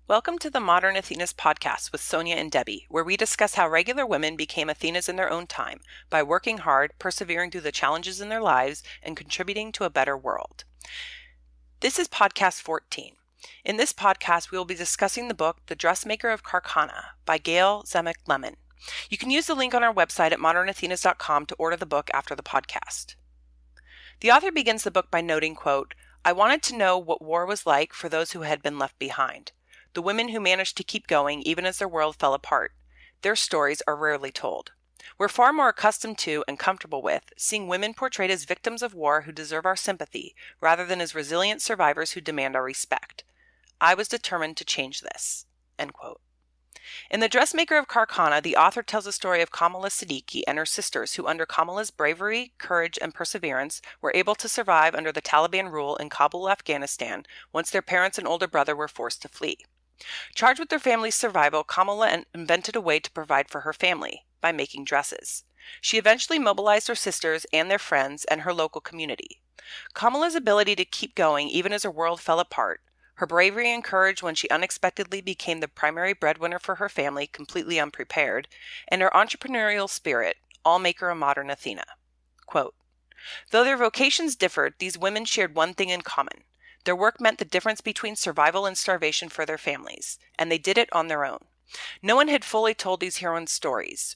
Welcome to the Modern Athenas podcast with Sonia and Debbie, where we discuss how regular women became Athenas in their own time by working hard, persevering through the challenges in their lives, and contributing to a better world. This is podcast 14. In this podcast, we will be discussing the book The Dressmaker of Khair Khana by Gayle Tzemach Lemmon. You can use the link on our website at modernathenas.com to order the book after the podcast. The author begins the book by noting, quote, "I wanted to know what war was like for those who had been left behind. The women who managed to keep going even as their world fell apart. Their stories are rarely told. We're far more accustomed to and comfortable with seeing women portrayed as victims of war who deserve our sympathy, rather than as resilient survivors who demand our respect. I was determined to change this." End quote. In The Dressmaker of Khair Khana, the author tells the story of Kamila Sidiqui and her sisters who, under Kamila's bravery, courage, and perseverance, were able to survive under the Taliban rule in Kabul, Afghanistan, once their parents and older brother were forced to flee. Charged with their family's survival, Kamila invented a way to provide for her family by making dresses. She eventually mobilized her sisters and their friends and her local community. Kamila's ability to keep going even as her world fell apart, her bravery and courage when she unexpectedly became the primary breadwinner for her family, completely unprepared, and her entrepreneurial spirit all make her a modern Athena. Quote, "Though their vocations differed, these women shared one thing in common. Their work meant the difference between survival and starvation for their families, and they did it on their own. No one had fully told these heroines' stories.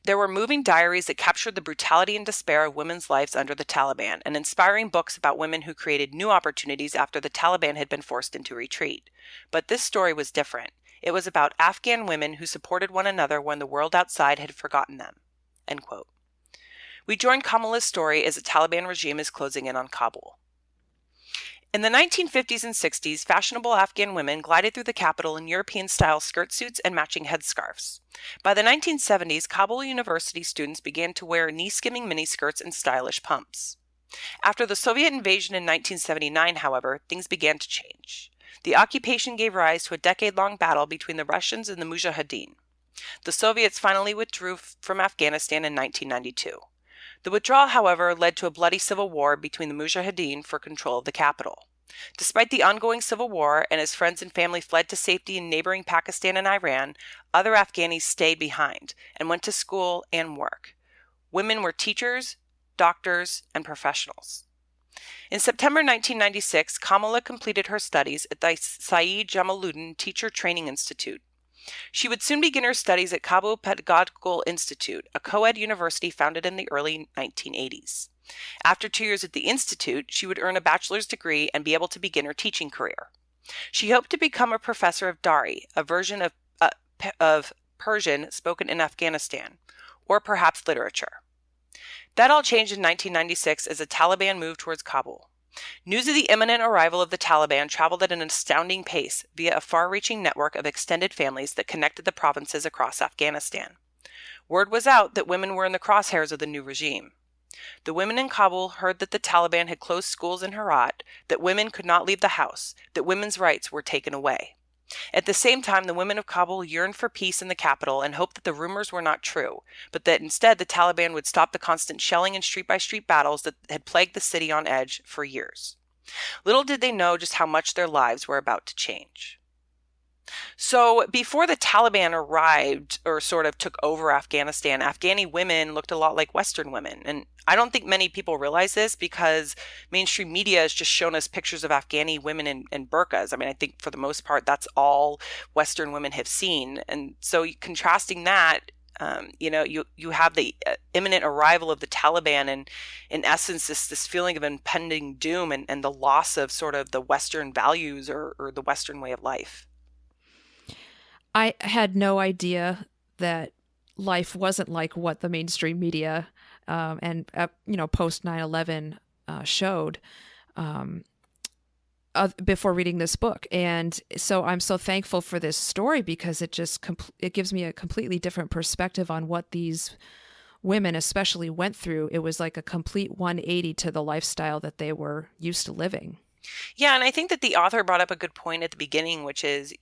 There were moving diaries that captured the brutality and despair of women's lives under the Taliban, and inspiring books about women who created new opportunities after the Taliban had been forced into retreat. But this story was different. It was about Afghan women who supported one another when the world outside had forgotten them." End quote. We join Kamila's story as the Taliban regime is closing in on Kabul. In the 1950s and 60s, fashionable Afghan women glided through the capital in European-style skirt suits and matching headscarves. By the 1970s, Kabul University students began to wear knee-skimming miniskirts and stylish pumps. After the Soviet invasion in 1979, however, things began to change. The occupation gave rise to a decade-long battle between the Russians and the Mujahideen. The Soviets finally withdrew from Afghanistan in 1992. The withdrawal, however, led to a bloody civil war between the Mujahideen for control of the capital. Despite the ongoing civil war, and as friends and family fled to safety in neighboring Pakistan and Iran, other Afghanis stayed behind and went to school and work. Women were teachers, doctors, and professionals. In September 1996, Kamila completed her studies at the Syed Jamaluddin Teacher Training Institute. She would soon begin her studies at Kabul Pedagogical Institute, a co-ed university founded in the early 1980s. After 2 years at the institute, she would earn a bachelor's degree and be able to begin her teaching career. She hoped to become a professor of Dari, a version of Persian spoken in Afghanistan, or perhaps literature. That all changed in 1996 as the Taliban moved towards Kabul. News of the imminent arrival of the Taliban traveled at an astounding pace via a far-reaching network of extended families that connected the provinces across Afghanistan. Word was out that women were in the crosshairs of the new regime. The women in Kabul heard that the Taliban had closed schools in Herat, that women could not leave the house, that women's rights were taken away. At the same time, the women of Kabul yearned for peace in the capital and hoped that the rumors were not true, but that instead the Taliban would stop the constant shelling and street-by-street battles that had plagued the city on edge for years. Little did they know just how much their lives were about to change. So before the Taliban arrived or sort of took over Afghanistan, Afghani women looked a lot like Western women. And I don't think many people realize this because mainstream media has just shown us pictures of Afghani women in burqas. I mean, I think for the most part, that's all Western women have seen. And so contrasting that, you have the imminent arrival of the Taliban and in essence, this feeling of impending doom and the loss of sort of the Western values or the Western way of life. I had no idea that life wasn't like what the mainstream media and post 9/11 showed before reading this book. And so I'm so thankful for this story because it just it gives me a completely different perspective on what these women especially went through. It was like a complete 180 to the lifestyle that they were used to living. Yeah, and I think that the author brought up a good point at the beginning, which is,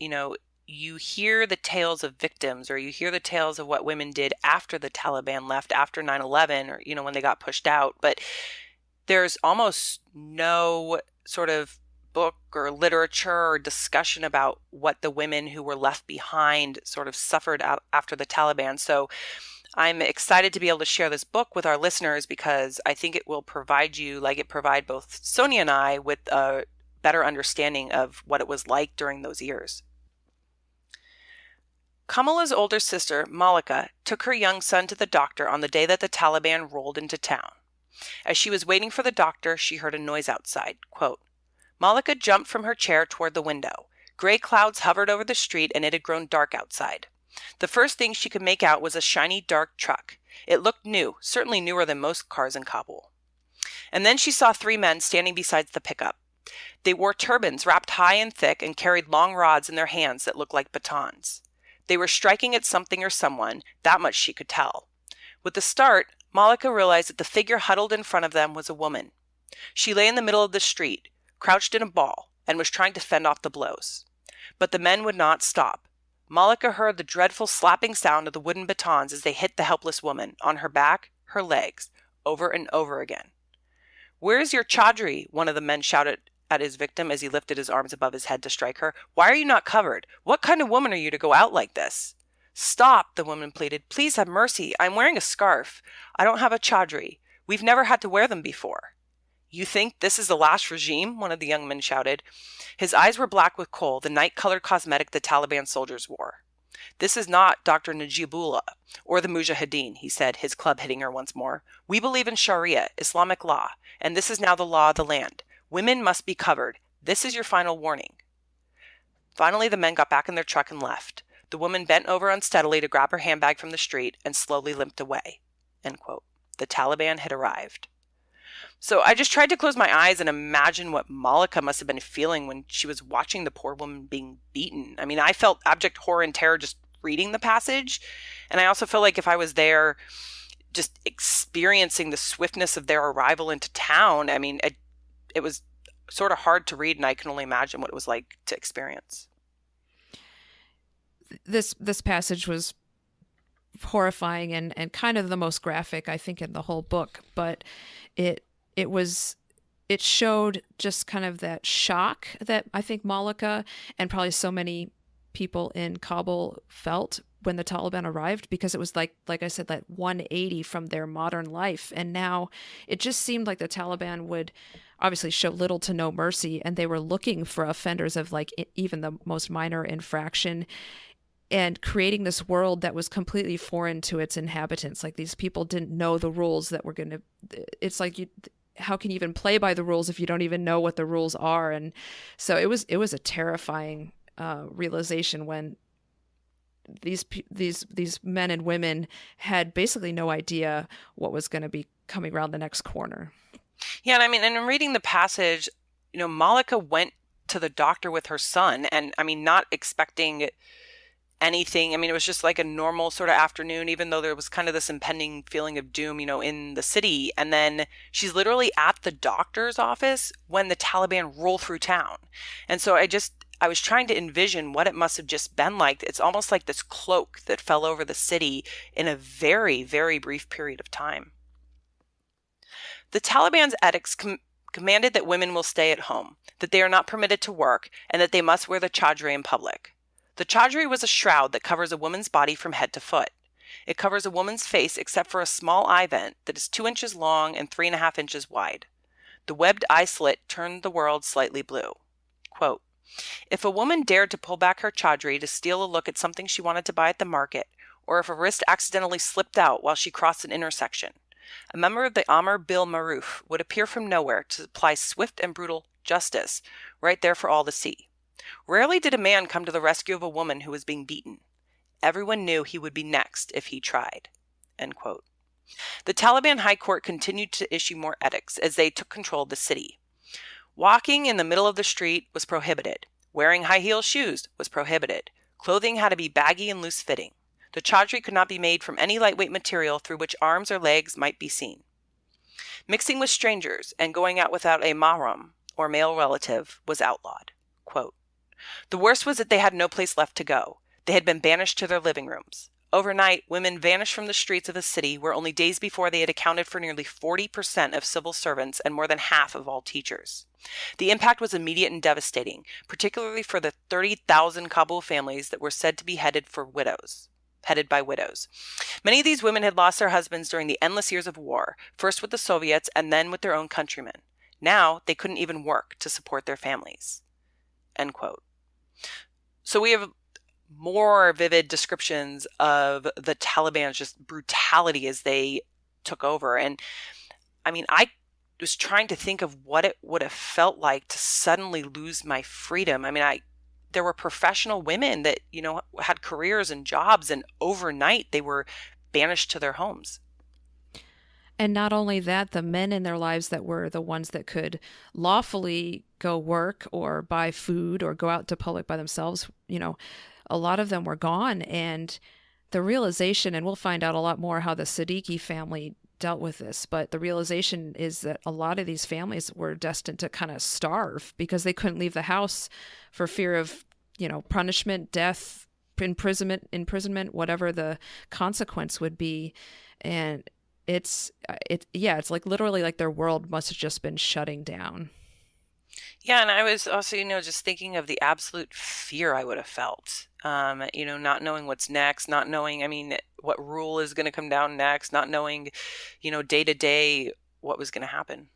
you hear the tales of victims or you hear the tales of what women did after the Taliban left, after 9/11 or, when they got pushed out. But there's almost no sort of book or literature or discussion about what the women who were left behind sort of suffered after the Taliban. So I'm excited to be able to share this book with our listeners because I think it will provide you, like it provided both Sonia and I, with a better understanding of what it was like during those years. Kamila's older sister, Malika, took her young son to the doctor on the day that the Taliban rolled into town. As she was waiting for the doctor, she heard a noise outside. Quote, Malika jumped from her chair toward the window. Gray clouds hovered over the street and it had grown dark outside. The first thing she could make out was a shiny, dark truck. It looked new, certainly newer than most cars in Kabul. And then she saw 3 men standing beside the pickup. They wore turbans wrapped high and thick and carried long rods in their hands that looked like batons. They were striking at something or someone, that much she could tell. With the start, Malika realized that the figure huddled in front of them was a woman. She lay in the middle of the street, crouched in a ball, and was trying to fend off the blows. But the men would not stop. Malika heard the dreadful slapping sound of the wooden batons as they hit the helpless woman, on her back, her legs, over and over again. Where's your chaudhry? One of the men shouted at his victim as he lifted his arms above his head to strike her. Why are you not covered? What kind of woman are you to go out like this? Stop, the woman pleaded. Please have mercy. I'm wearing a scarf. I don't have a chaudhry. We've never had to wear them before. You think this is the last regime? One of the young men shouted. His eyes were black with kohl, the night-colored cosmetic the Taliban soldiers wore. This is not Dr. Najibullah or the Mujahideen, he said, his club hitting her once more. We believe in Sharia, Islamic law, and this is now the law of the land. Women must be covered. This is your final warning. Finally, the men got back in their truck and left. The woman bent over unsteadily to grab her handbag from the street and slowly limped away. End quote. The Taliban had arrived. So I just tried to close my eyes and imagine what Malika must have been feeling when she was watching the poor woman being beaten. I mean, I felt abject horror and terror just reading the passage. And I also feel like if I was there just experiencing the swiftness of their arrival into town, I mean, it was sort of hard to read, and I can only imagine what it was like to experience. This passage was horrifying and kind of the most graphic, I think, in the whole book, but it showed just kind of that shock that I think Malika and probably so many people in Kabul felt when the Taliban arrived, because it was like I said, that 180 from their modern life. And now it just seemed like the Taliban would obviously show little to no mercy, and they were looking for offenders of like even the most minor infraction, and creating this world that was completely foreign to its inhabitants. Like, these people didn't know the rules that were going to, it's like, how can you even play by the rules if you don't even know what the rules are? And so it was a terrifying realization when these men and women had basically no idea what was going to be coming around the next corner. Yeah, and I mean, and in reading the passage, Malika went to the doctor with her son, and I mean, not expecting anything. I mean, it was just like a normal sort of afternoon, even though there was kind of this impending feeling of doom, in the city. And then she's literally at the doctor's office when the Taliban roll through town. And so I was trying to envision what it must have just been like. It's almost like this cloak that fell over the city in a very, very brief period of time. The Taliban's edicts commanded that women will stay at home, that they are not permitted to work, and that they must wear the chaudhry in public. The chaudhry was a shroud that covers a woman's body from head to foot. It covers a woman's face except for a small eye vent that is 2 inches long and 3.5 inches wide. The webbed eye slit turned the world slightly blue. Quote, if a woman dared to pull back her chaudhry to steal a look at something she wanted to buy at the market, or if a wrist accidentally slipped out while she crossed an intersection, a member of the Amr bil Maruf would appear from nowhere to apply swift and brutal justice right there for all to see. Rarely did a man come to the rescue of a woman who was being beaten. Everyone knew he would be next if he tried. End quote. The Taliban High Court continued to issue more edicts as they took control of the city. Walking in the middle of the street was prohibited. Wearing high-heeled shoes was prohibited. Clothing had to be baggy and loose-fitting. The chaudhry could not be made from any lightweight material through which arms or legs might be seen. Mixing with strangers and going out without a mahram, or male relative, was outlawed. Quote, the worst was that they had no place left to go. They had been banished to their living rooms. Overnight, women vanished from the streets of a city where only days before they had accounted for nearly 40% of civil servants and more than half of all teachers. The impact was immediate and devastating, particularly for the 30,000 Kabul families that were said to be headed by widows. Many of these women had lost their husbands during the endless years of war, first with the Soviets and then with their own countrymen. Now they couldn't even work to support their families. End quote. So we have more vivid descriptions of the Taliban's just brutality as they took over. And I mean, I was trying to think of what it would have felt like to suddenly lose my freedom. I mean, there were professional women that, had careers and jobs, and overnight they were banished to their homes. And not only that, the men in their lives that were the ones that could lawfully go work or buy food or go out to public by themselves, a lot of them were gone. And the realization, and we'll find out a lot more how the Sidiqui family dealt with this, but the realization is that a lot of these families were destined to kind of starve because they couldn't leave the house for fear of, punishment, death, imprisonment, whatever the consequence would be. And it's like literally like their world must have just been shutting down. Yeah, and I was also, just thinking of the absolute fear I would have felt. Not knowing what's next, not knowing, what rule is going to come down next, not knowing, day to day what was going to happen.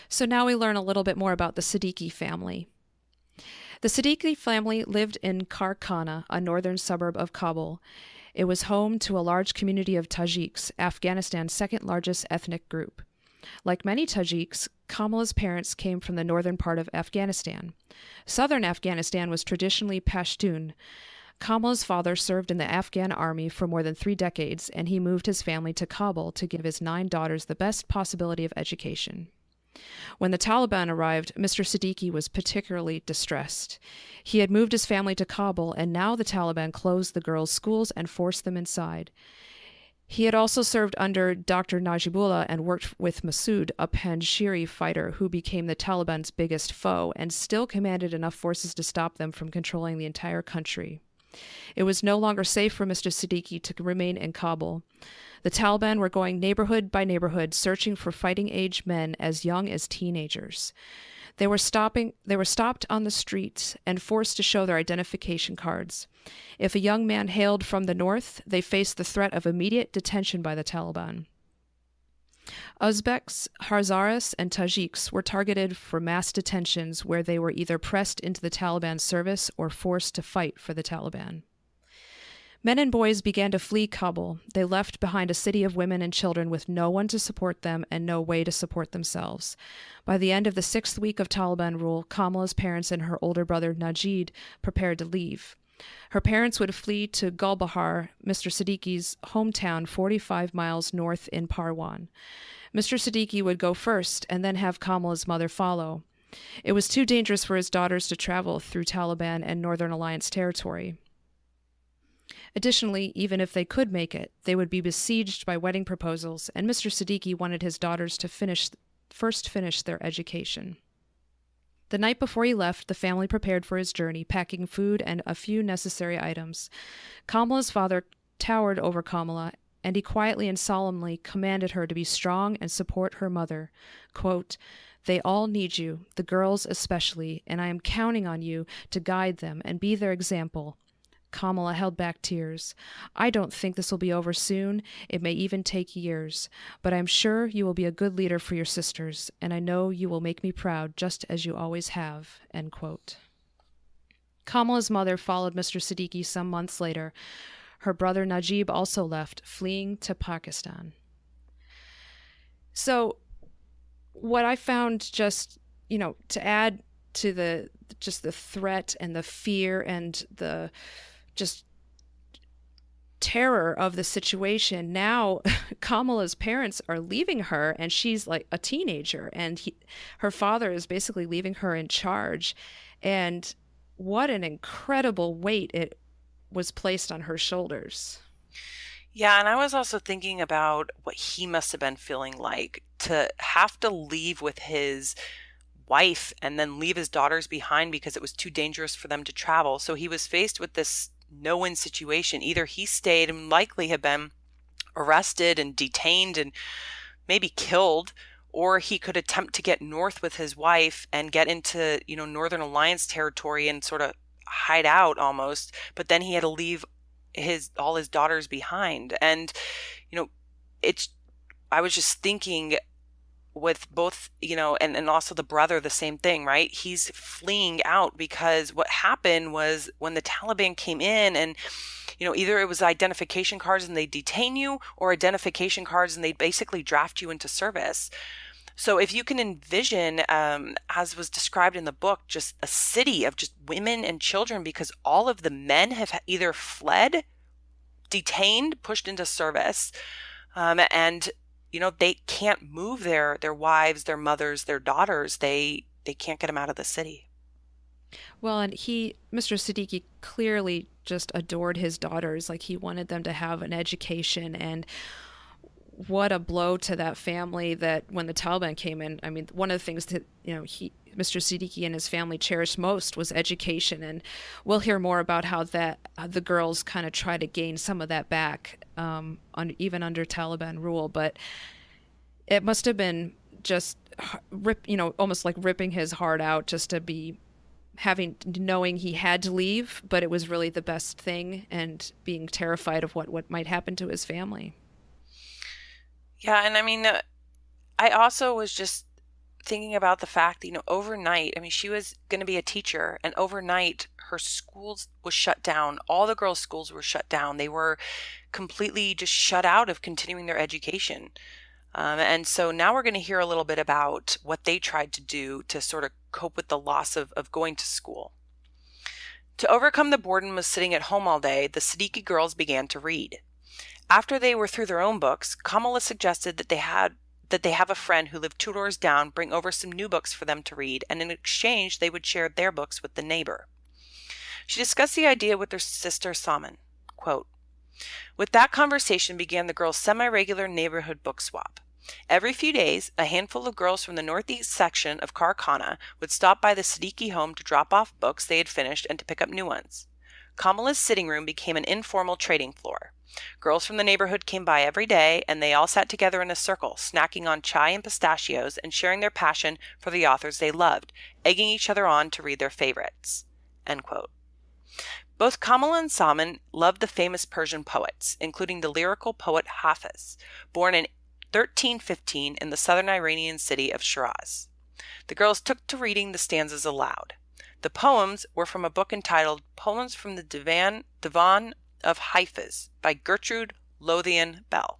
So now we learn a little bit more about the Sidiqui family. The Sidiqui family lived in Khair Khana, a northern suburb of Kabul. It was home to a large community of Tajiks, Afghanistan's second largest ethnic group. Like many Tajiks, Kamila's parents came from the northern part of Afghanistan. Southern Afghanistan was traditionally Pashtun. Kamila's father served in the Afghan army for more than 3 decades, and he moved his family to Kabul to give his 9 daughters the best possibility of education. When the Taliban arrived, Mr. Sidiqui was particularly distressed. He had moved his family to Kabul, and now the Taliban closed the girls' schools and forced them inside. He had also served under Dr. Najibullah and worked with Masood, a Panjshiri fighter who became the Taliban's biggest foe and still commanded enough forces to stop them from controlling the entire country. It was no longer safe for Mr. Sidiqui to remain in Kabul. The Taliban were going neighborhood by neighborhood, searching for fighting-age men as young as teenagers. They were stopped on the streets and forced to show their identification cards. If a young man hailed from the north, they faced the threat of immediate detention by the Taliban. Uzbeks, Hazaras, and Tajiks were targeted for mass detentions where they were either pressed into the Taliban service or forced to fight for the Taliban. Men and boys began to flee Kabul. They left behind a city of women and children with no one to support them and no way to support themselves. By the end of the 6th week of Taliban rule, Kamila's parents and her older brother Najid prepared to leave. Her parents would flee to Gulbahar, Mr. Sidiqui's hometown 45 miles north in Parwan. Mr. Sidiqui would go first and then have Kamila's mother follow. It was too dangerous for his daughters to travel through Taliban and Northern Alliance territory. Additionally, even if they could make it, they would be besieged by wedding proposals, and Mr. Sidiqui wanted his daughters to first finish their education. The night before he left, the family prepared for his journey, packing food and a few necessary items. Kamila's father towered over Kamila, and he quietly and solemnly commanded her to be strong and support her mother. Quote, "They all need you, the girls especially, and I am counting on you to guide them and be their example." Kamila held back tears. "I don't think this will be over soon. It may even take years. But I'm sure you will be a good leader for your sisters, and I know you will make me proud just as you always have." End quote. Kamila's mother followed Mr. Sidiqui some months later. Her brother Najib also left, fleeing to Pakistan. So what I found just, to add to the threat and the fear and the just terror of the situation. Now Kamila's parents are leaving her, and she's like a teenager, and her father is basically leaving her in charge. And what an incredible weight it was placed on her shoulders. Yeah, and I was also thinking about what he must have been feeling like to have to leave with his wife and then leave his daughters behind because it was too dangerous for them to travel. So he was faced with this no-win situation. Either he stayed and likely have been arrested and detained and maybe killed, or he could attempt to get north with his wife and get into, Northern Alliance territory and sort of hide out almost. But then he had to leave all his daughters behind. And, it's, I was just thinking with both, and also the brother, the same thing, right? He's fleeing out because what happened was when the Taliban came in and, either it was identification cards and they detain you, or identification cards and they basically draft you into service. So if you can envision, as was described in the book, just a city of just women and children, because all of the men have either fled, detained, pushed into service, and they can't move their wives, their mothers, their daughters. They can't get them out of the city. Well, and Mr. Sidiqui clearly just adored his daughters. Like, he wanted them to have an education, and what a blow to that family that when the Taliban came in, I mean, one of the things that, Mr. Sidiqui and his family cherished most was education. And we'll hear more about how the girls kind of try to gain some of that back, even under Taliban rule. But it must have been just, almost like ripping his heart out just to be knowing he had to leave, but it was really the best thing, and being terrified of what might happen to his family. Yeah, and I mean, I also was just thinking about the fact that, overnight, I mean, she was going to be a teacher, and overnight her schools was shut down. All the girls' schools were shut down. They were completely just shut out of continuing their education. And so now we're going to hear a little bit about what they tried to do to sort of cope with the loss of going to school. To overcome the boredom of sitting at home all day, the Sidiqui girls began to read. After they were through their own books, Kamila suggested that they have a friend who lived 2 doors down bring over some new books for them to read, and in exchange they would share their books with the neighbor. She discussed the idea with her sister Salman. Quote, "With that conversation began the girls' semi-regular neighborhood book swap. Every few days, a handful of girls from the northeast section of Khair Khana would stop by the Sidiqui home to drop off books they had finished and to pick up new ones. Kamila's sitting room became an informal trading floor. Girls from the neighborhood came by every day, and they all sat together in a circle, snacking on chai and pistachios and sharing their passion for the authors they loved, egging each other on to read their favorites." End quote. Both Kamila and Salman loved the famous Persian poets, including the lyrical poet Hafiz, born in 1315 in the southern Iranian city of Shiraz. The girls took to reading the stanzas aloud. The poems were from a book entitled Poems from the Divan of Hafiz by Gertrude Lothian Bell.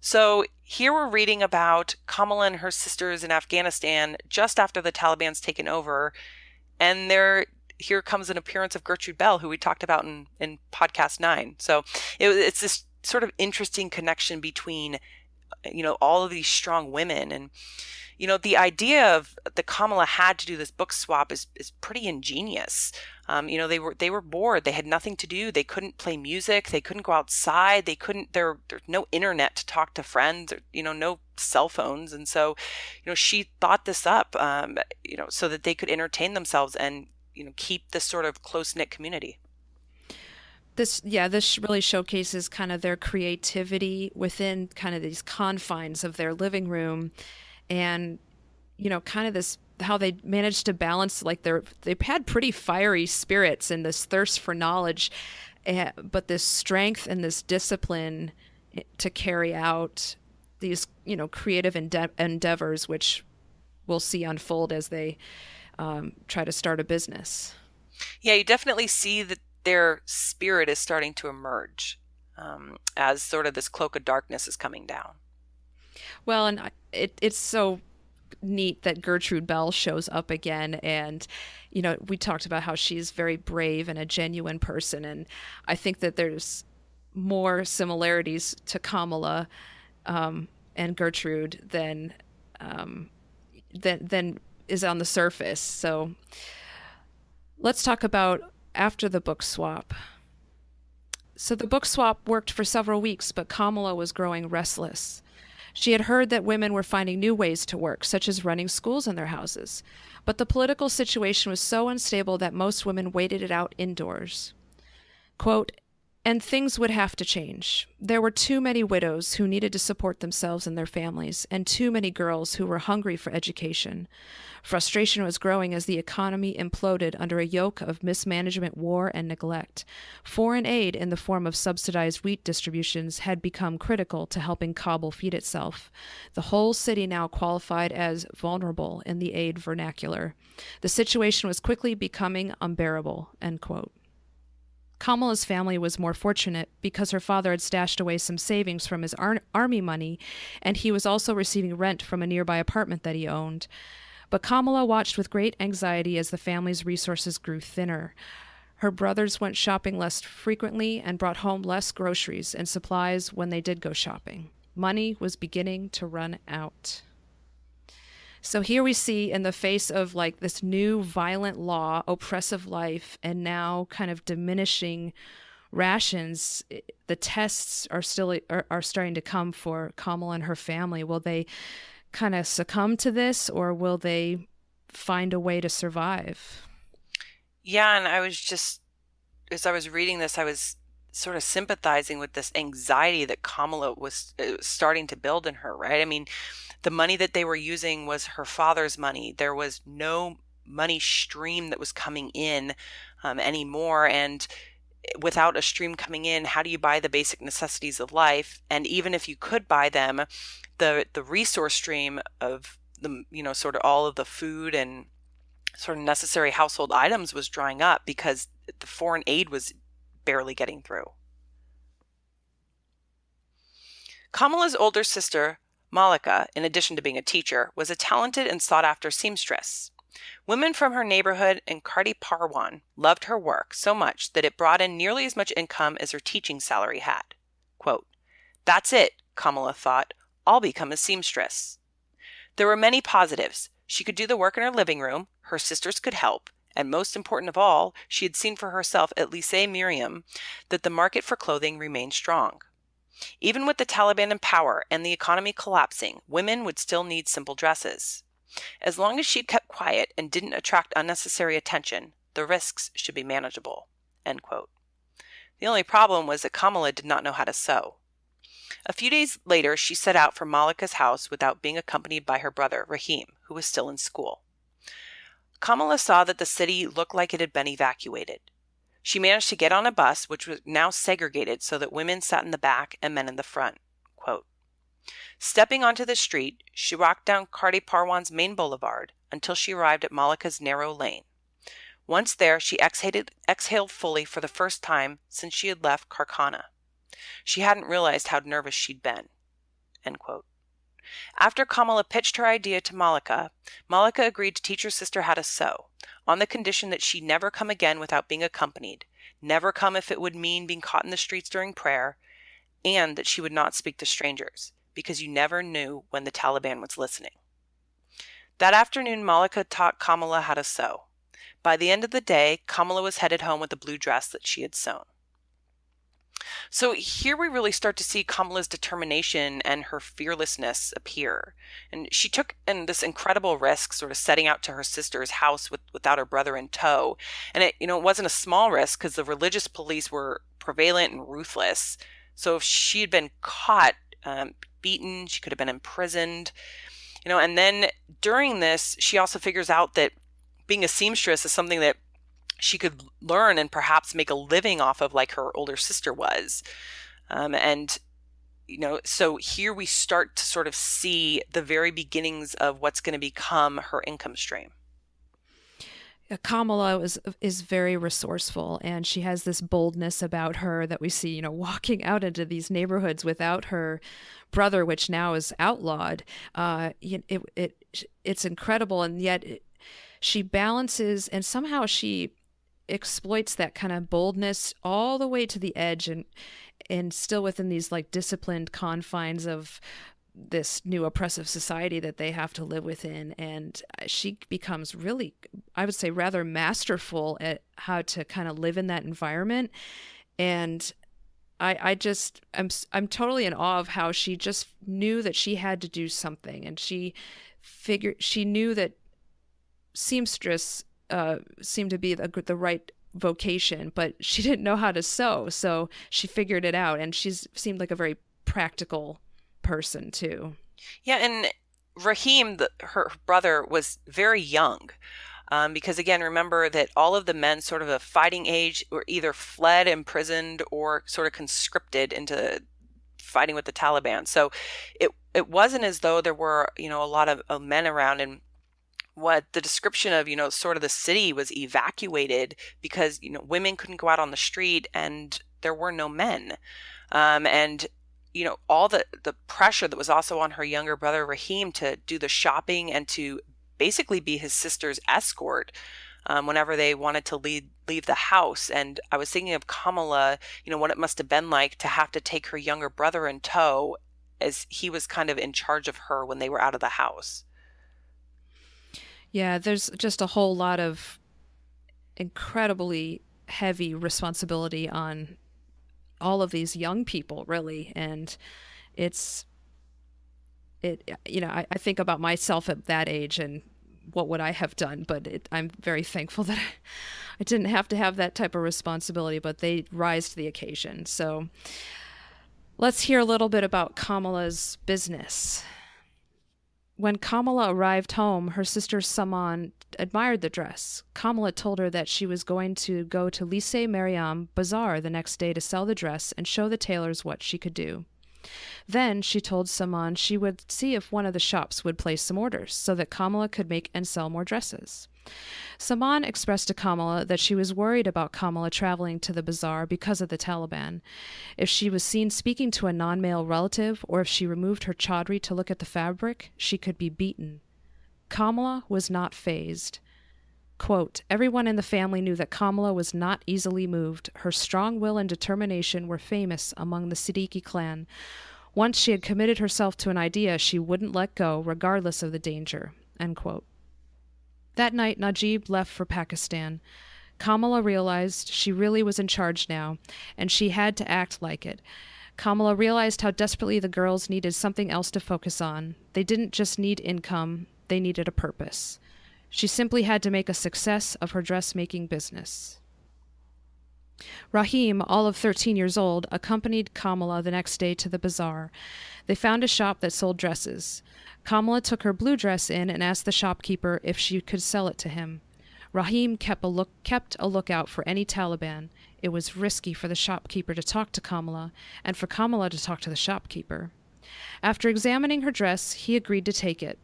So here we're reading about Kamila and her sisters in Afghanistan just after the Taliban's taken over, and here comes an appearance of Gertrude Bell, who we talked about in podcast 9. So it's this sort of interesting connection between, all of these strong women. And, the idea of the Kamila had to do this book swap is pretty ingenious. They were bored. They had nothing to do. They couldn't play music. They couldn't go outside. There's no internet to talk to friends, or, no cell phones. And so, she thought this up, so that they could entertain themselves and, keep this sort of close-knit community. This really showcases kind of their creativity within kind of these confines of their living room, and kind of this, how they managed to balance, like, they've had pretty fiery spirits and this thirst for knowledge, but this strength and this discipline to carry out these creative endeavors, which we'll see unfold as they try to start a business. Yeah, you definitely see that their spirit is starting to emerge as sort of this cloak of darkness is coming down. Well, and it's so neat that Gertrude Bell shows up again, and we talked about how she's very brave and a genuine person, and I think that there's more similarities to Kamila and Gertrude than is on the surface. So let's talk about after the book swap. So the book swap worked for several weeks, but Kamila was growing restless. She had heard that women were finding new ways to work, such as running schools in their houses. But the political situation was so unstable that most women waited it out indoors. Quote, and things would have to change. There were too many widows who needed to support themselves and their families, and too many girls who were hungry for education. Frustration was growing as the economy imploded under a yoke of mismanagement, war, and neglect. Foreign aid in the form of subsidized wheat distributions had become critical to helping Kabul feed itself. The whole city now qualified as vulnerable in the aid vernacular. The situation was quickly becoming unbearable, end quote. Kamila's family was more fortunate because her father had stashed away some savings from his army money, and he was also receiving rent from a nearby apartment that he owned. But Kamila watched with great anxiety as the family's resources grew thinner. Her brothers went shopping less frequently and brought home less groceries and supplies when they did go shopping. Money was beginning to run out. So here we see, in the face of like this new violent law, oppressive life, and now kind of diminishing rations, the tests are starting to come for Kamila and her family. Will they kind of succumb to this, or will they find a way to survive? Yeah, and I was just, as I was reading this, I was sort of sympathizing with this anxiety that Kamila was starting to build in her, right? I mean, the money that they were using was her father's money. There was no money stream that was coming in anymore. And without a stream coming in, how do you buy the basic necessities of life? And even if you could buy them, the resource stream of the, sort of all of the food and sort of necessary household items was drying up because the foreign aid was barely getting through. Kamila's older sister, Malika, in addition to being a teacher, was a talented and sought-after seamstress. Women from her neighborhood in Kardi Parwan loved her work so much that it brought in nearly as much income as her teaching salary had. Quote, "That's it," Kamila thought, "I'll become a seamstress." There were many positives. She could do the work in her living room, her sisters could help, and most important of all, she had seen for herself at Lycée Miriam that the market for clothing remained strong. Even with the Taliban in power and the economy collapsing, women would still need simple dresses. As long as she kept quiet and didn't attract unnecessary attention, the risks should be manageable. End quote. The only problem was that Kamila did not know how to sew. A few days later, she set out for Malika's house without being accompanied by her brother, Rahim, who was still in school. Kamila saw that the city looked like it had been evacuated. She managed to get on a bus, which was now segregated so that women sat in the back and men in the front. Quote, "Stepping onto the street, she walked down Kardi Parwan's main boulevard until she arrived at Malika's narrow lane. Once there, she exhaled fully for the first time since she had left Khair Khana. She hadn't realized how nervous she'd been." End quote. After Kamila pitched her idea to Malika, Malika agreed to teach her sister how to sew, on the condition that she'd never come again without being accompanied, never come if it would mean being caught in the streets during prayer, and that she would not speak to strangers, because you never knew when the Taliban was listening. That afternoon, Malika taught Kamila how to sew. By the end of the day, Kamila was headed home with a blue dress that she had sewn. So here we really start to see Kamila's determination and her fearlessness appear. And she took this incredible risk, sort of setting out to her sister's house without her brother in tow. And it wasn't a small risk because the religious police were prevalent and ruthless. So if she had been caught, beaten, she could have been imprisoned. And then during this, she also figures out that being a seamstress is something that she could learn and perhaps make a living off of, like her older sister was. So here we start to sort of see the very beginnings of what's going to become her income stream. Kamila is very resourceful, and she has this boldness about her that we see, walking out into these neighborhoods without her brother, which now is outlawed. It's incredible, and yet she balances, and somehow she exploits that kind of boldness all the way to the edge, and still within these like disciplined confines of this new oppressive society that they have to live within. And she becomes really, I would say, rather masterful at how to kind of live in that environment. And I'm totally in awe of how she just knew that she had to do something, and she knew that seamstress seemed to be the right vocation, but she didn't know how to sew. So she figured it out, and she's seemed like a very practical person too. Yeah, and Rahim, her brother, was very young. Because again, remember that all of the men sort of a fighting age were either fled, imprisoned, or sort of conscripted into fighting with the Taliban. So it wasn't as though there were, a lot of men around. And what the description of, sort of the city was evacuated because, women couldn't go out on the street and there were no men. And all the pressure that was also on her younger brother Rahim to do the shopping and to basically be his sister's escort whenever they wanted to leave the house. And I was thinking of Kamila, what it must have been like to have to take her younger brother in tow as he was kind of in charge of her when they were out of the house. Yeah, there's just a whole lot of incredibly heavy responsibility on all of these young people, really. And it's I think about myself at that age and what would I have done, but I'm very thankful that I didn't have to have that type of responsibility, but they rise to the occasion. So let's hear a little bit about Kamila's business. When Kamila arrived home, her sister Saman admired the dress. Kamila told her that she was going to go to Lycée Mariam Bazaar the next day to sell the dress and show the tailors what she could do. Then she told Saman she would see if one of the shops would place some orders so that Kamila could make and sell more dresses. Saman expressed to Kamila that she was worried about Kamila traveling to the bazaar because of the Taliban. If she was seen speaking to a non-male relative or if she removed her chaudhry to look at the fabric, she could be beaten. Kamila was not fazed. Quote, everyone in the family knew that Kamila was not easily moved. Her strong will and determination were famous among the Sidiqui clan. Once she had committed herself to an idea, she wouldn't let go, regardless of the danger. End quote. That night, Najib left for Pakistan. Kamila realized she really was in charge now, and she had to act like it. Kamila realized how desperately the girls needed something else to focus on. They didn't just need income, they needed a purpose. She simply had to make a success of her dressmaking business. Rahim, all of 13 years old, accompanied Kamila the next day to the bazaar. They found a shop that sold dresses. Kamila took her blue dress in and asked the shopkeeper if she could sell it to him. Rahim kept a lookout for any Taliban. It was risky for the shopkeeper to talk to Kamila, and for Kamila to talk to the shopkeeper. After examining her dress, he agreed to take it.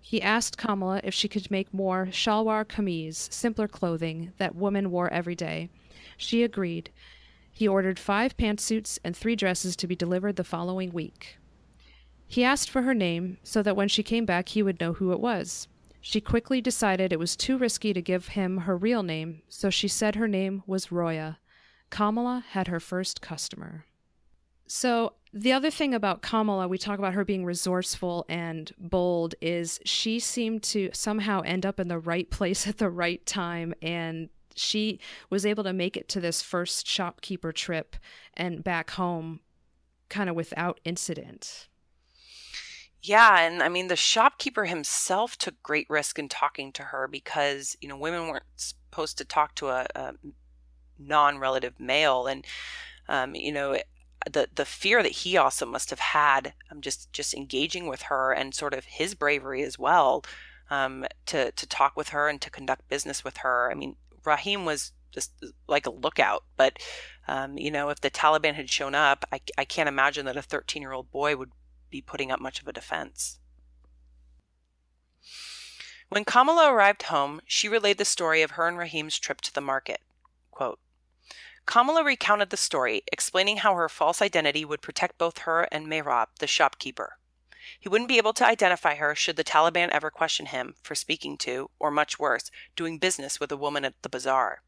He asked Kamila if she could make more shalwar kameez, simpler clothing that women wore every day. She agreed. He ordered 5 pantsuits and 3 dresses to be delivered the following week. He asked for her name so that when she came back he would know who it was. She quickly decided it was too risky to give him her real name, so she said her name was Roya. Kamila had her first customer. So the other thing about Kamila, we talk about her being resourceful and bold, is she seemed to somehow end up in the right place at the right time, and she was able to make it to this first shopkeeper trip and back home kind of without incident. Yeah, and I mean, the shopkeeper himself took great risk in talking to her because, women weren't supposed to talk to a non-relative male. And, the fear that he also must have had just engaging with her and sort of his bravery as well to talk with her and to conduct business with her. I mean, Rahim was just like a lookout, but, if the Taliban had shown up, I can't imagine that a 13-year-old boy would be putting up much of a defense. When Kamila arrived home, she relayed the story of her and Rahim's trip to the market. Quote, Kamila recounted the story, explaining how her false identity would protect both her and Mehrab, the shopkeeper. He wouldn't be able to identify her should the Taliban ever question him for speaking to, or much worse, doing business with a woman at the bazaar.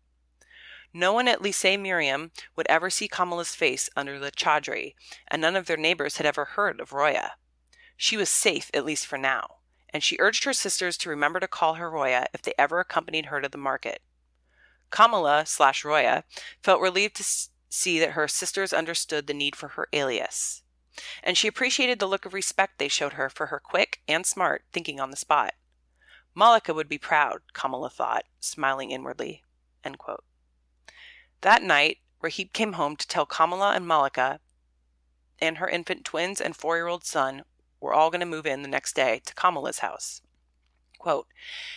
No one at Lycée Miriam would ever see Kamila's face under the chaudhry, and none of their neighbors had ever heard of Roya. She was safe, at least for now, and she urged her sisters to remember to call her Roya if they ever accompanied her to the market. Kamila/Roya felt relieved to see that her sisters understood the need for her alias, and she appreciated the look of respect they showed her for her quick and smart thinking on the spot. Malika would be proud, Kamila thought, smiling inwardly. End quote. That night, Rahib came home to tell Kamila and Malika and her infant twins and 4-year-old son were all going to move in the next day to Kamila's house. Quote,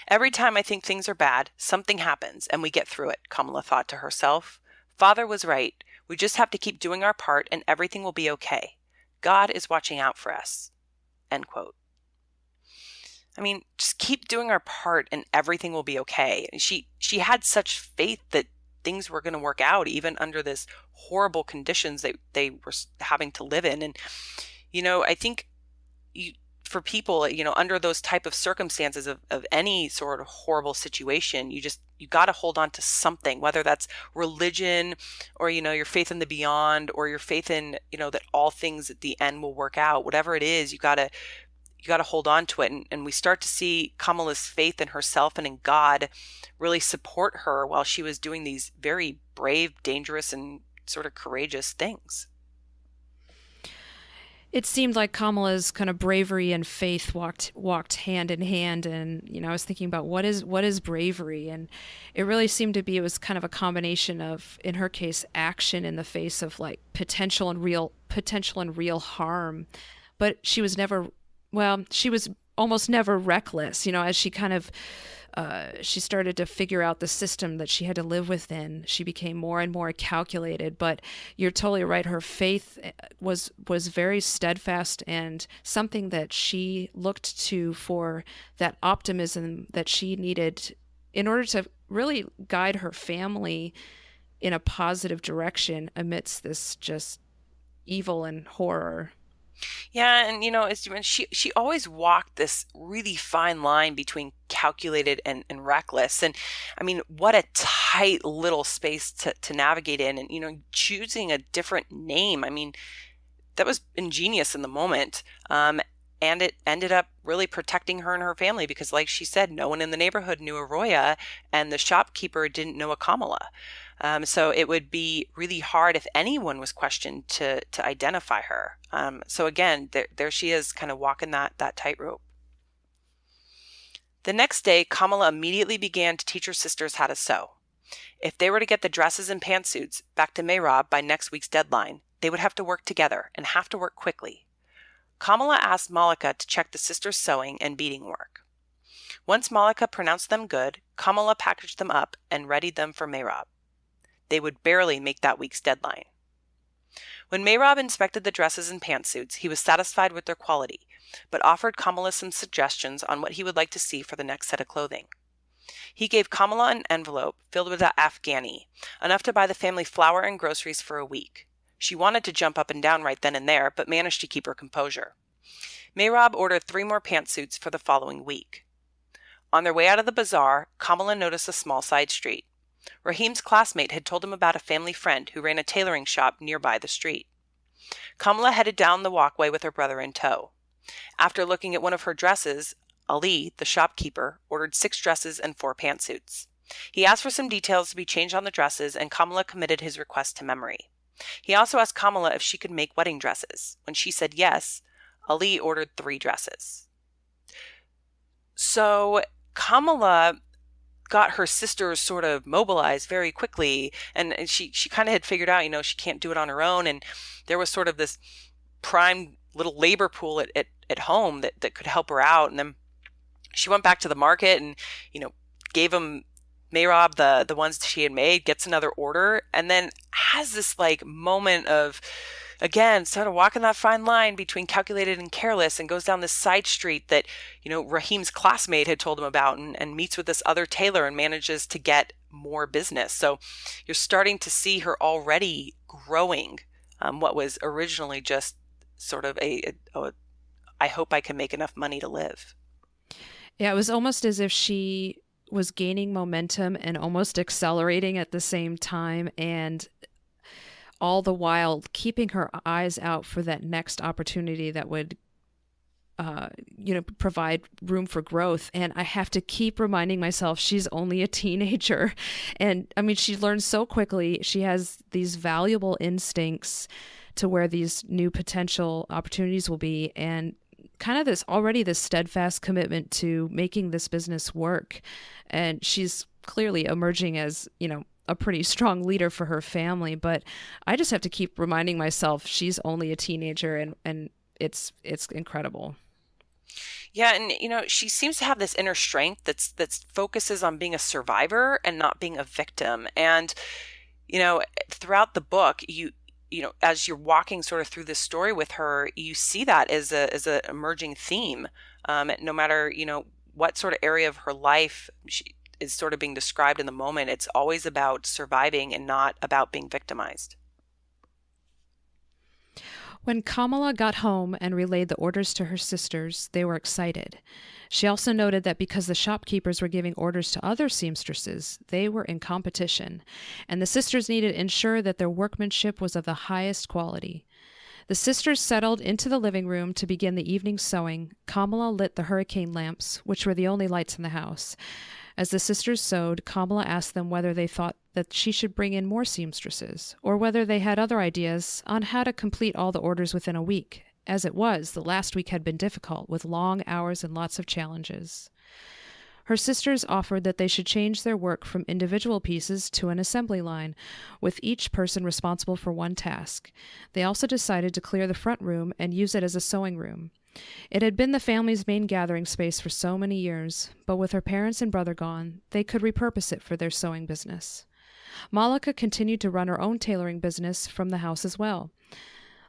"Every time I think things are bad, something happens and we get through it," Kamila thought to herself. "Father was right. We just have to keep doing our part and everything will be okay. God is watching out for us." End quote. I mean, just keep doing our part and everything will be okay. She had such faith that things were going to work out even under this horrible conditions that they were having to live in. And, I think for people, under those type of circumstances of any sort of horrible situation, you got to hold on to something, whether that's religion or, your faith in the beyond or your faith in, that all things at the end will work out. Whatever it is, you got to hold on to it. And we start to see Kamila's faith in herself and in God really support her while she was doing these very brave, dangerous, and sort of courageous things. It seemed like Kamila's kind of bravery and faith walked hand in hand. And, I was thinking about what is bravery? And it really seemed to be, it was kind of a combination of, in her case, action in the face of like potential and real harm. But she was almost never reckless, as she kind of, she started to figure out the system that she had to live within. She became more and more calculated, but you're totally right. Her faith was very steadfast and something that she looked to for that optimism that she needed in order to really guide her family in a positive direction amidst this just evil and horror. Yeah, and she always walked this really fine line between calculated and reckless. And I mean, what a tight little space to navigate in. And choosing a different name, I mean, that was ingenious in the moment. And it ended up really protecting her and her family because, like she said, no one in the neighborhood knew Arroya, and the shopkeeper didn't know a Kamila. So it would be really hard if anyone was questioned to identify her. So again, there she is, kind of walking that tightrope. The next day, Kamila immediately began to teach her sisters how to sew. If they were to get the dresses and pantsuits back to Mehrab by next week's deadline, they would have to work together and have to work quickly. Kamila asked Malika to check the sisters' sewing and beading work. Once Malika pronounced them good, Kamila packaged them up and readied them for Mehrab. They would barely make that week's deadline. When Mehrab inspected the dresses and pantsuits, he was satisfied with their quality, but offered Kamila some suggestions on what he would like to see for the next set of clothing. He gave Kamila an envelope filled with Afghani, enough to buy the family flour and groceries for a week. She wanted to jump up and down right then and there, but managed to keep her composure. Mehrab ordered 3 more pantsuits for the following week. On their way out of the bazaar, Kamila noticed a small side street. Rahim's classmate had told him about a family friend who ran a tailoring shop nearby the street. Kamila headed down the walkway with her brother in tow. After looking at one of her dresses, Ali, the shopkeeper, ordered 6 dresses and 4 pantsuits. He asked for some details to be changed on the dresses, and Kamila committed his request to memory. He also asked Kamila if she could make wedding dresses. When she said yes, Ali ordered 3 dresses. So Kamila got her sisters sort of mobilized very quickly, and she kind of had figured out, she can't do it on her own, and there was sort of this prime little labor pool at home that could help her out. And then she went back to the market and, gave them Mehrab the ones she had made, gets another order, and then has this like moment of, again, sort of walking that fine line between calculated and careless, and goes down this side street that, Rahim's classmate had told him about, and meets with this other tailor and manages to get more business. So you're starting to see her already growing what was originally just sort of I hope I can make enough money to live. Yeah, it was almost as if she was gaining momentum and almost accelerating at the same time, and all the while keeping her eyes out for that next opportunity that would provide room for growth. And I have to keep reminding myself she's only a teenager. And I mean, she learns so quickly. She has these valuable instincts to where these new potential opportunities will be, and kind of this steadfast commitment to making this business work. And she's clearly emerging as, a pretty strong leader for her family, but I just have to keep reminding myself she's only a teenager, and it's incredible. Yeah, and she seems to have this inner strength that's focuses on being a survivor and not being a victim. And throughout the book, as you're walking sort of through this story with her, you see that as a emerging theme. No matter what sort of area of her life she is sort of being described in the moment, it's always about surviving and not about being victimized. When Kamala got home and relayed the orders to her sisters, they were excited. She also noted that because the shopkeepers were giving orders to other seamstresses, they were in competition, and the sisters needed to ensure that their workmanship was of the highest quality. The sisters settled into the living room to begin the evening sewing. Kamala lit the hurricane lamps, which were the only lights in the house. As the sisters sewed, Kamala asked them whether they thought that she should bring in more seamstresses, or whether they had other ideas on how to complete all the orders within a week. As it was, the last week had been difficult, with long hours and lots of challenges. Her sisters offered that they should change their work from individual pieces to an assembly line, with each person responsible for one task. They also decided to clear the front room and use it as a sewing room. It had been the family's main gathering space for so many years, but with her parents and brother gone, they could repurpose it for their sewing business. Malika continued to run her own tailoring business from the house as well.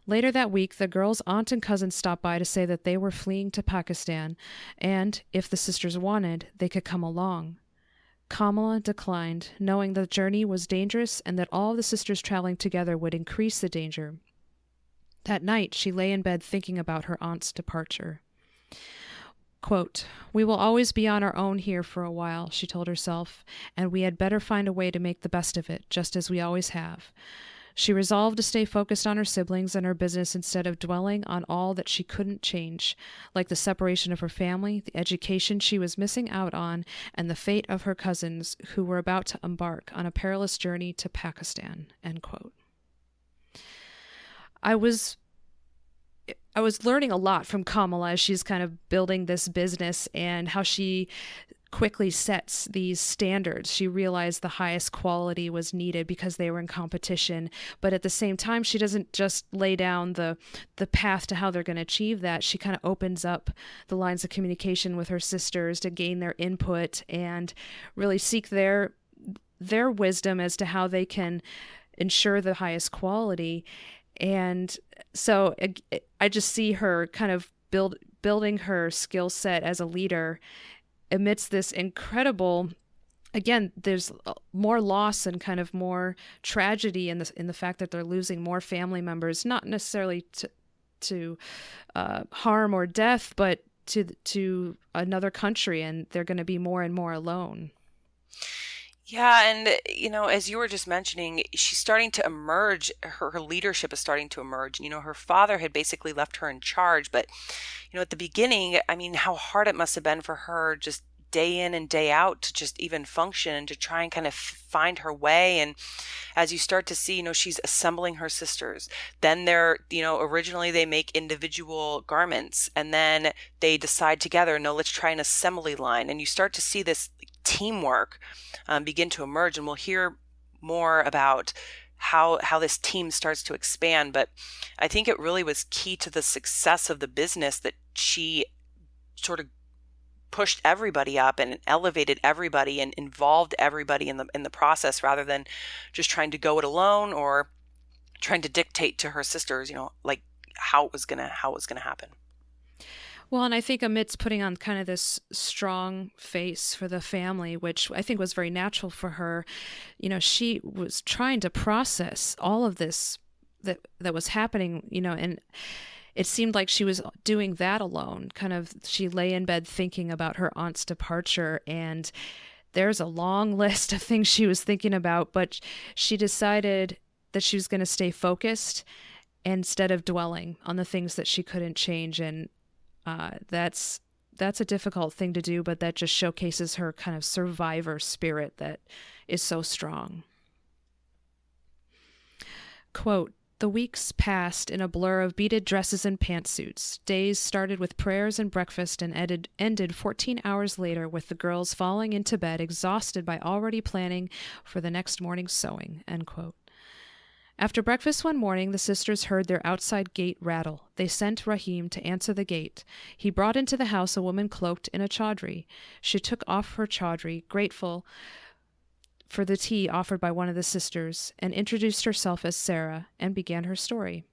Later that week, the girls' aunt and cousin stopped by to say that they were fleeing to Pakistan, and, if the sisters wanted, they could come along. Kamala declined, knowing the journey was dangerous and that all of the sisters traveling together would increase the danger. That night, she lay in bed thinking about her aunt's departure. Quote, "We will always be on our own here for a while," she told herself, "and we had better find a way to make the best of it, just as we always have." She resolved to stay focused on her siblings and her business instead of dwelling on all that she couldn't change, like the separation of her family, the education she was missing out on, and the fate of her cousins who were about to embark on a perilous journey to Pakistan. End quote. I was learning a lot from Kamala as she's kind of building this business and how she quickly sets these standards. She realized the highest quality was needed because they were in competition, but at the same time, she doesn't just lay down the path to how they're going to achieve that. She kind of opens up the lines of communication with her sisters to gain their input and really seek their wisdom as to how they can ensure the highest quality. And so I just see her kind of building her skill set as a leader amidst this incredible, again, there's more loss and kind of more tragedy in the fact that they're losing more family members, not necessarily to harm or death, but to another country, and they're going to be more and more alone. Yeah, and as you were just mentioning, she's starting to emerge. Her leadership is starting to emerge. Her father had basically left her in charge, but at the beginning, I mean, how hard it must have been for her just day in and day out to just even function and to try and kind of find her way. And as you start to see, she's assembling her sisters. Then originally they make individual garments, and then they decide together, no, let's try an assembly line. And you start to see this teamwork begin to emerge, and we'll hear more about how this team starts to expand. But I think it really was key to the success of the business that she sort of pushed everybody up and elevated everybody and involved everybody in the process, rather than just trying to go it alone or trying to dictate to her sisters, like how it was gonna happen. Well, and I think amidst putting on kind of this strong face for the family, which I think was very natural for her, she was trying to process all of this that was happening, and it seemed like she was doing that alone. Kind of, she lay in bed thinking about her aunt's departure, and there's a long list of things she was thinking about, but she decided that she was going to stay focused instead of dwelling on the things that she couldn't change. And that's a difficult thing to do, but that just showcases her kind of survivor spirit that is so strong. Quote, The weeks passed in a blur of beaded dresses and pantsuits. Days started with prayers and breakfast and ended 14 hours later with the girls falling into bed exhausted by already planning for the next morning's sewing." End quote. After breakfast one morning, the sisters heard their outside gate rattle. They sent Rahim to answer the gate. He brought into the house a woman cloaked in a chaudhry. She took off her chaudhry, grateful for the tea offered by one of the sisters, and introduced herself as Sarah, and began her story.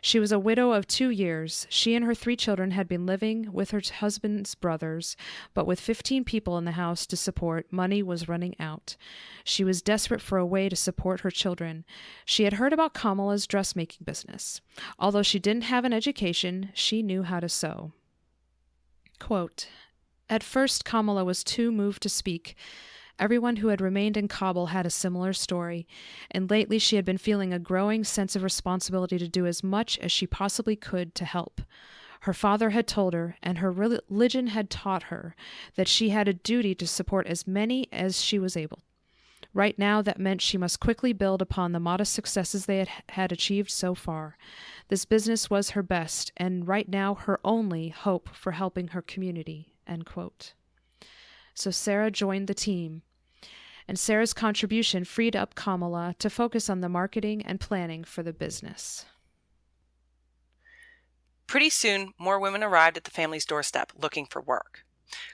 She was a widow of 2 years. She and her 3 children had been living with her husband's brothers, but with 15 people in the house to support, money was running out. She was desperate for a way to support her children. She had heard about Kamila's dressmaking business. Although she didn't have an education, she knew how to sew. Quote, "At first, Kamila was too moved to speak. Everyone who had remained in Kabul had a similar story, and lately she had been feeling a growing sense of responsibility to do as much as she possibly could to help. Her father had told her, and her religion had taught her, that she had a duty to support as many as she was able. Right now, that meant she must quickly build upon the modest successes they had achieved so far. This business was her best, and right now her only hope for helping her community." End quote. So Sarah joined the team, and Sarah's contribution freed up Kamila to focus on the marketing and planning for the business. Pretty soon, more women arrived at the family's doorstep looking for work.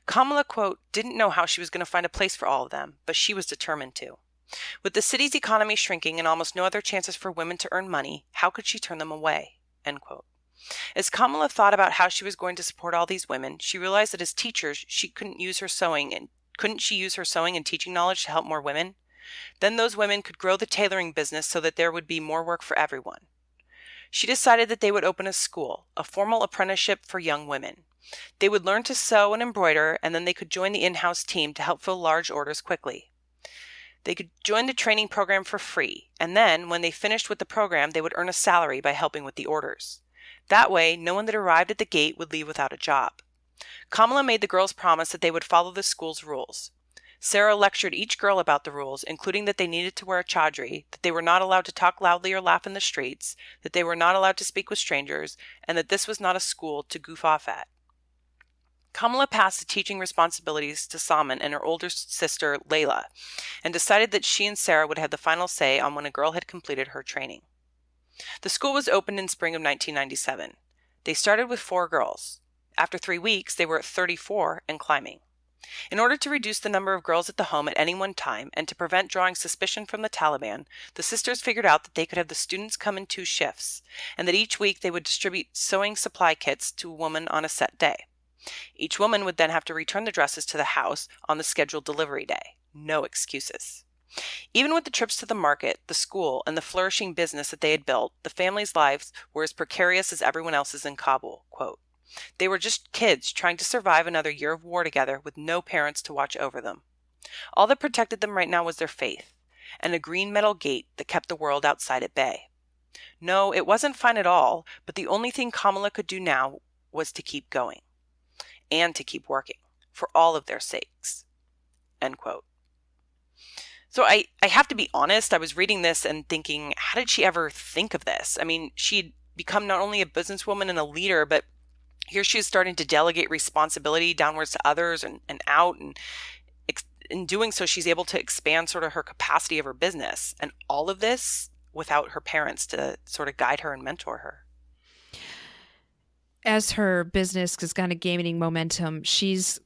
Kamila, quote, "didn't know how she was going to find a place for all of them, but she was determined to. With the city's economy shrinking and almost no other chances for women to earn money, how could she turn them away?" End quote. As Kamila thought about how she was going to support all these women, she realized that as teachers, couldn't she use her sewing and teaching knowledge to help more women? Then those women could grow the tailoring business so that there would be more work for everyone. She decided that they would open a school, a formal apprenticeship for young women. They would learn to sew and embroider, and then they could join the in-house team to help fill large orders quickly. They could join the training program for free, and then, when they finished with the program, they would earn a salary by helping with the orders. That way, no one that arrived at the gate would leave without a job. Kamila made the girls promise that they would follow the school's rules. Sarah lectured each girl about the rules, including that they needed to wear a chaudhry, that they were not allowed to talk loudly or laugh in the streets, that they were not allowed to speak with strangers, and that this was not a school to goof off at. Kamila passed the teaching responsibilities to Salman and her older sister, Layla, and decided that she and Sarah would have the final say on when a girl had completed her training. The school was opened in spring of 1997. They started with 4 girls. After 3 weeks, they were at 34 and climbing. In order to reduce the number of girls at the home at any one time and to prevent drawing suspicion from the Taliban, the sisters figured out that they could have the students come in 2 shifts, and that each week they would distribute sewing supply kits to a woman on a set day. Each woman would then have to return the dresses to the house on the scheduled delivery day. No excuses. Even with the trips to the market, the school, and the flourishing business that they had built, the family's lives were as precarious as everyone else's in Kabul. Quote, "They were just kids trying to survive another year of war together with no parents to watch over them. All that protected them right now was their faith, and a green metal gate that kept the world outside at bay. No, it wasn't fun at all, but the only thing Kamila could do now was to keep going, and to keep working, for all of their sakes." End quote. So I have to be honest, I was reading this and thinking, how did she ever think of this? I mean, she'd become not only a businesswoman and a leader, but here she is starting to delegate responsibility downwards to others and out. And in doing so, she's able to expand sort of her capacity of her business. And all of this without her parents to sort of guide her and mentor her. As her business is kind of gaining momentum, she's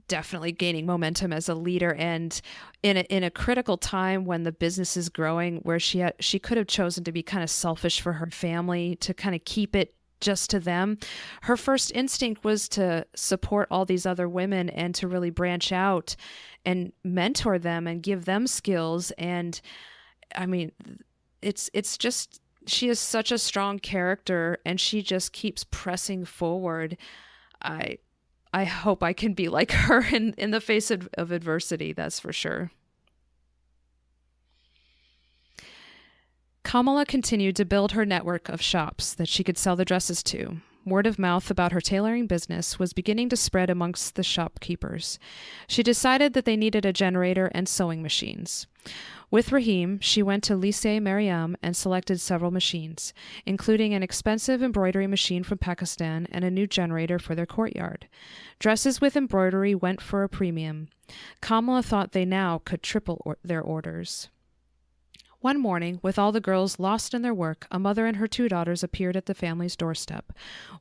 definitely gaining momentum as a leader, and in a critical time when the business is growing, where she could have chosen to be kind of selfish for her family, to kind of keep it just to them. Her first instinct was to support all these other women and to really branch out and mentor them and give them skills. And I mean, it's just, she is such a strong character, and she just keeps pressing forward. I hope I can be like her in the face of adversity, that's for sure. Kamila continued to build her network of shops that she could sell the dresses to. word of mouth about her tailoring business was beginning to spread amongst the shopkeepers. She decided that they needed a generator and sewing machines. With Rahim, she went to Lycée Mariam and selected several machines, including an expensive embroidery machine from Pakistan and a new generator for their courtyard. Dresses with embroidery went for a premium. Kamila thought they now could triple their orders. One morning, with all the girls lost in their work, a mother and her 2 daughters appeared at the family's doorstep.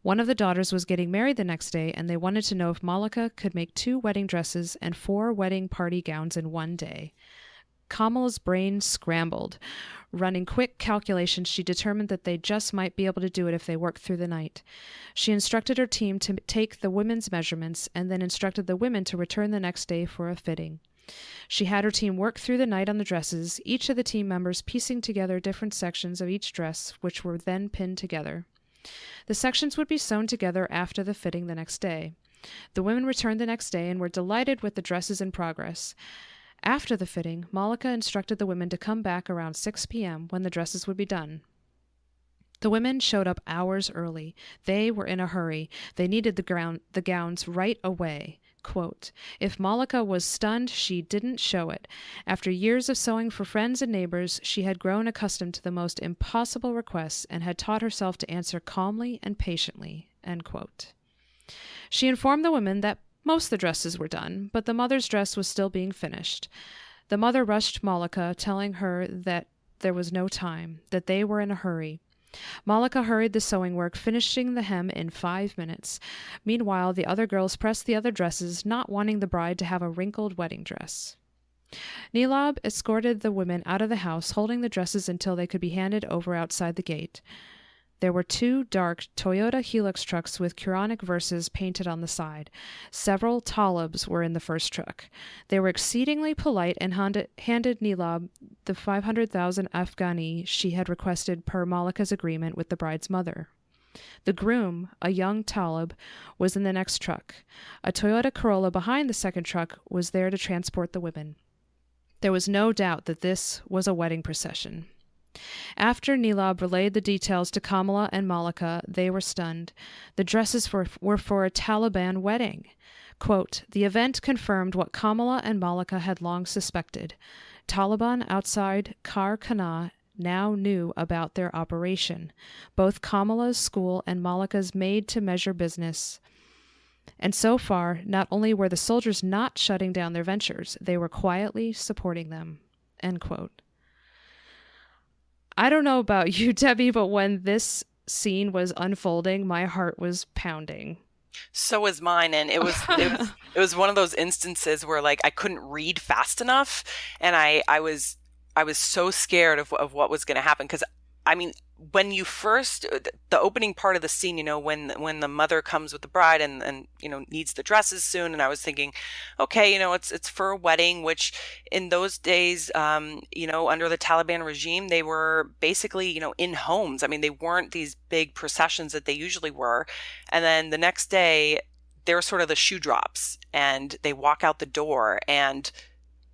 One of the daughters was getting married the next day, and they wanted to know if Malika could make 2 wedding dresses and 4 wedding party gowns in one day. Kamila's brain scrambled. Running quick calculations, she determined that they just might be able to do it if they worked through the night. She instructed her team to take the women's measurements and then instructed the women to return the next day for a fitting. She had her team work through the night on the dresses, each of the team members piecing together different sections of each dress, which were then pinned together. The sections would be sewn together after the fitting the next day. The women returned the next day and were delighted with the dresses in progress. After the fitting, Malika instructed the women to come back around 6 p.m. when the dresses would be done. The women showed up hours early. They were in a hurry. They needed the gowns right away. Quote, if Malika was stunned, she didn't show it. After years of sewing for friends and neighbors, she had grown accustomed to the most impossible requests and had taught herself to answer calmly and patiently. End quote. She informed the women that most of the dresses were done, but the mother's dress was still being finished. The mother rushed Malika, telling her that there was no time, that they were in a hurry. Malika hurried the sewing work, finishing the hem in 5 minutes. Meanwhile, the other girls pressed the other dresses, not wanting the bride to have a wrinkled wedding dress. Nilab escorted the women out of the house, holding the dresses until they could be handed over outside the gate. There were 2 dark Toyota Hilux trucks with Quranic verses painted on the side. Several Talibs were in the first truck. They were exceedingly polite and handed Nilab the 500,000 Afghani she had requested per Malika's agreement with the bride's mother. The groom, a young Talib, was in the next truck. A Toyota Corolla behind the second truck was there to transport the women. There was no doubt that this was a wedding procession. After Nilab relayed the details to Kamila and Malika, they were stunned. The dresses were for a Taliban wedding. Quote, the event confirmed what Kamila and Malika had long suspected. Taliban outside Khair Khana now knew about their operation. Both Kamila's school and Malika's made-to-measure business. And so far, not only were the soldiers not shutting down their ventures, they were quietly supporting them. End quote. I don't know about you, Debbie, but when this scene was unfolding, my heart was pounding. So was mine, and it was one of those instances where like I couldn't read fast enough, and I was so scared of what was going to happen, because I mean, when you first, the opening part of the scene, when the mother comes with the bride and needs the dresses soon, and I was thinking, okay, it's for a wedding, which in those days, under the Taliban regime, they were basically, in homes. I mean, they weren't these big processions that they usually were. And then the next day, they're sort of the shoe drops, and they walk out the door, and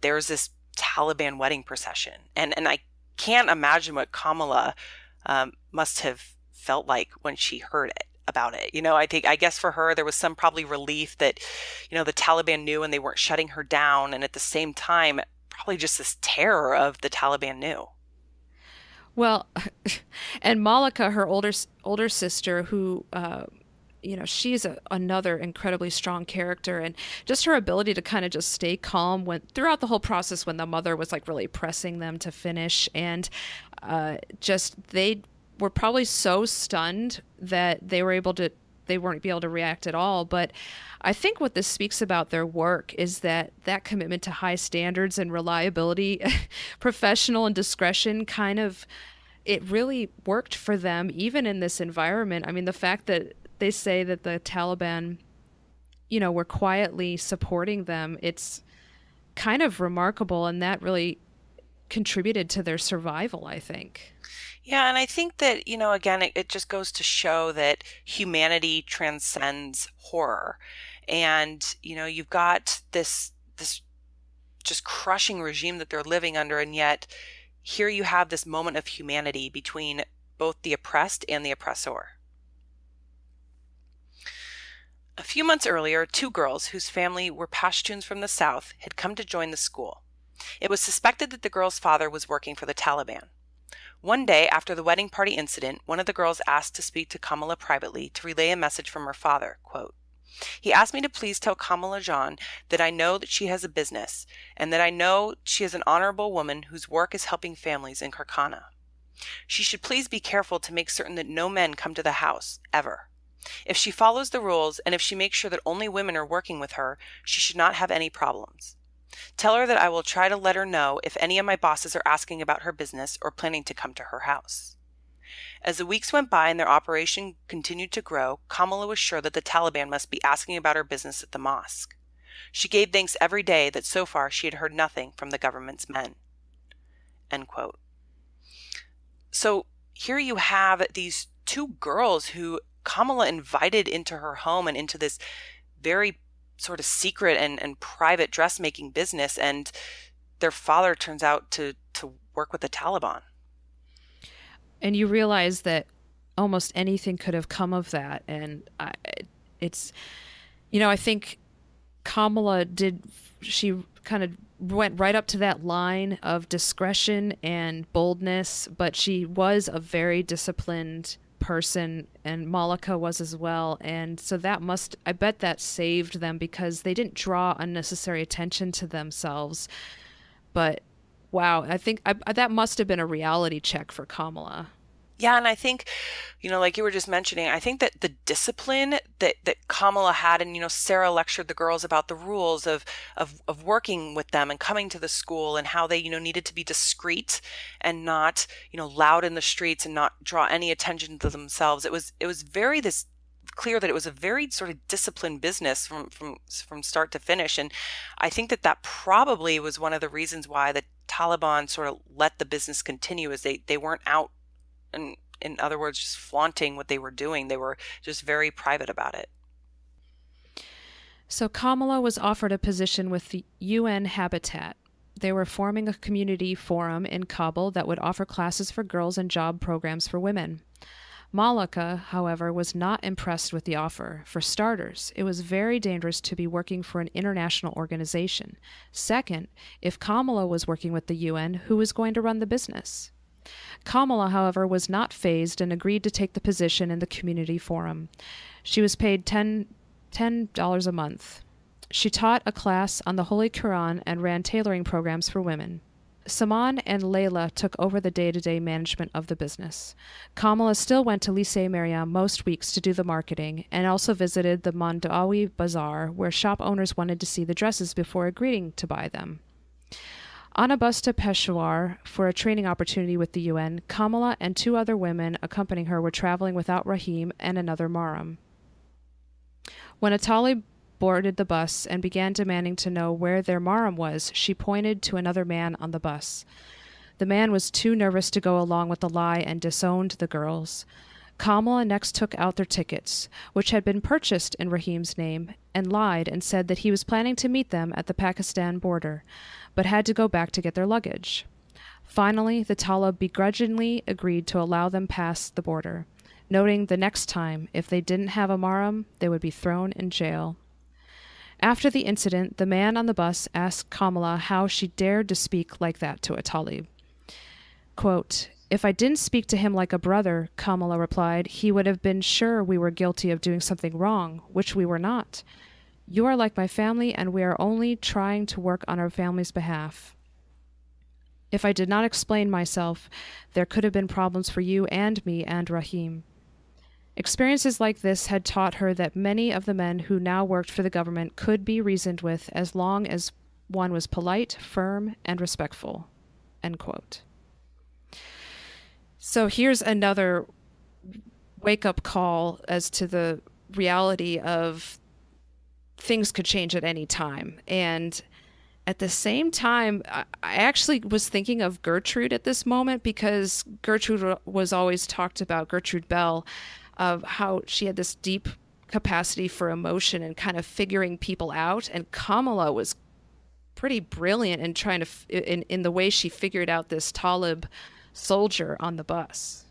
there's this Taliban wedding procession, and I can't imagine what Kamila must have felt like when she heard about it. I guess for her, there was some probably relief that, the Taliban knew and they weren't shutting her down. And at the same time, probably just this terror of the Taliban knew. Well, and Malika, her older sister, who, she's another incredibly strong character, and just her ability to kind of just stay calm throughout the whole process when the mother was like really pressing them to finish, and they were probably so stunned that they weren't able to react at all. But I think what this speaks about their work is that commitment to high standards and reliability, professional and discretion, it really worked for them even in this environment. I mean, the fact that they say that the Taliban, were quietly supporting them, it's kind of remarkable, and that really contributed to their survival, I think. Yeah, and I think that, again, it just goes to show that humanity transcends horror. And, you've got this just crushing regime that they're living under, and yet here you have this moment of humanity between both the oppressed and the oppressor. A few months earlier, two girls whose family were Pashtuns from the south had come to join the school. It was suspected that the girl's father was working for the Taliban. One day after the wedding party incident, one of the girls asked to speak to Kamila privately to relay a message from her father. Quote, "He asked me to please tell Kamila Jan that I know that she has a business, and that I know she is an honorable woman whose work is helping families in Khair Khana. She should please be careful to make certain that no men come to the house, ever. If she follows the rules, and if she makes sure that only women are working with her, she should not have any problems. Tell her that I will try to let her know if any of my bosses are asking about her business or planning to come to her house." As the weeks went by and their operation continued to grow, Kamala was sure that the Taliban must be asking about her business at the mosque. She gave thanks every day that so far she had heard nothing from the government's men. End quote. So here you have these two girls who Kamala invited into her home and into this very sort of secret and private dressmaking business, and their father turns out to work with the Taliban. And you realize that almost anything could have come of that. And it's, I think she kind of went right up to that line of discretion and boldness, but she was a very disciplined person, and Malika was as well. And so I bet that saved them, because they didn't draw unnecessary attention to themselves. But wow, I think that must have been a reality check for Kamala. Yeah, and I think, like you were just mentioning, I think that the discipline that Kamala had, and, Sarah lectured the girls about the rules of working with them and coming to the school, and how they, needed to be discreet and not, loud in the streets and not draw any attention to themselves. It was very clear that it was a very sort of disciplined business from start to finish. And I think that probably was one of the reasons why the Taliban sort of let the business continue, is they weren't out, and in other words, just flaunting what they were doing. They were just very private about it. So Kamala was offered a position with the UN Habitat. They were forming a community forum in Kabul that would offer classes for girls and job programs for women. Malika, however, was not impressed with the offer. For starters, it was very dangerous to be working for an international organization. Second, if Kamala was working with the UN, who was going to run the business? Kamala, however, was not fazed and agreed to take the position in the community forum. She was paid $10 a month. She taught a class on the Holy Quran and ran tailoring programs for women. Saman and Layla took over the day-to-day management of the business. Kamala still went to Lycée Mariam most weeks to do the marketing, and also visited the Mandawi Bazaar, where shop owners wanted to see the dresses before agreeing to buy them. On a bus to Peshawar for a training opportunity with the UN, Kamala and two other women accompanying her were traveling without Rahim and another Maram. When a Talib boarded the bus and began demanding to know where their Maram was, she pointed to another man on the bus. The man was too nervous to go along with the lie and disowned the girls. Kamala next took out their tickets, which had been purchased in Rahim's name, and lied and said that he was planning to meet them at the Pakistan border, but had to go back to get their luggage. Finally, the Talib begrudgingly agreed to allow them past the border, noting the next time, if they didn't have a Maram, they would be thrown in jail. After the incident, the man on the bus asked Kamala how she dared to speak like that to a Talib. Quote, "If I didn't speak to him like a brother," Kamala replied, "he would have been sure we were guilty of doing something wrong, which we were not. You are like my family, and we are only trying to work on our family's behalf. If I did not explain myself, there could have been problems for you and me and Rahim." Experiences like this had taught her that many of the men who now worked for the government could be reasoned with as long as one was polite, firm, and respectful. End quote. So here's another wake-up call as to the reality of things could change at any time. And at the same time, I actually was thinking of Gertrude at this moment, because Gertrude was always talked about, Gertrude Bell, of how she had this deep capacity for emotion and kind of figuring people out. And Kamala was pretty brilliant in trying to, in the way she figured out this Talib soldier on the bus.